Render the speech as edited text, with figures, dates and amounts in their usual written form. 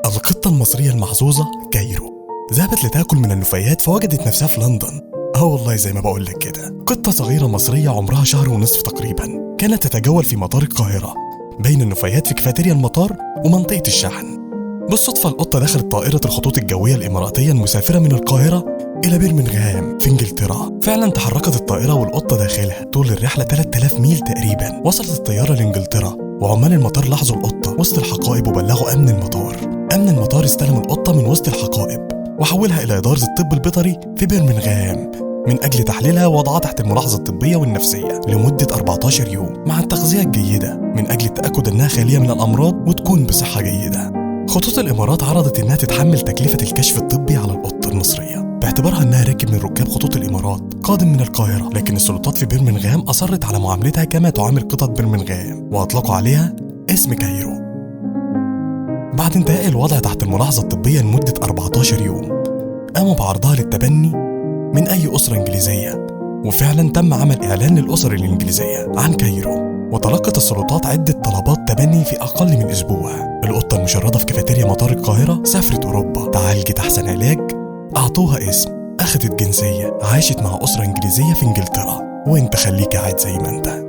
القطة المصرية المحظوظة كايرو ذهبت لتأكل من النفايات فوجدت نفسها في لندن. والله زي ما بقولك كده، قطة صغيرة مصرية عمرها شهر ونصف تقريبا كانت تتجول في مطار القاهرة بين النفايات في كافيتيريا المطار ومنطقة الشحن. بالصدفة القطة دخلت طائرة الخطوط الجوية الإماراتية المسافرة من القاهرة إلى برمنغهام في إنجلترا. فعلا تحركت الطائرة والقطة داخلها. طول الرحلة 3000 ميل تقريبا. وصلت الطيارة لإنجلترا وعمال المطار لاحظوا القطة وسط الحقائب وبلغوا أمن المطار. أمن المطار استلم القطة من وسط الحقائب وحولها إلى إدارة الطب البيطري في برمنغهام من أجل تحليلها ووضعها تحت الملاحظة الطبية والنفسية لمدة 14 يوم مع التغذية الجيدة من أجل التأكد أنها خالية من الأمراض وتكون بصحة جيدة. خطوط الإمارات عرضت أنها تتحمل تكلفة الكشف الطبي على القطة المصرية باعتبارها أنها راكب من ركاب خطوط الإمارات قادم من القاهرة، لكن السلطات في برمنغهام أصرت على معاملتها كما تعامل قطط برمنغهام وأطلقوا عليها اسم كايرو. بعد انتهاء الوضع تحت الملاحظة الطبية لمدة 14 يوم قاموا بعرضها للتبني من أي أسرة إنجليزية، وفعلا تم عمل إعلان للأسر الإنجليزية عن كايرو، وتلقت السلطات عدة طلبات تبني في أقل من أسبوع. القطة المشردة في كافيتيريا مطار القاهرة سافرت أوروبا، تعالجت أحسن علاج، أعطوها اسم، أخذت جنسية، عاشت مع أسرة إنجليزية في إنجلترا، وإنت خليك قاعد زي ما إنت.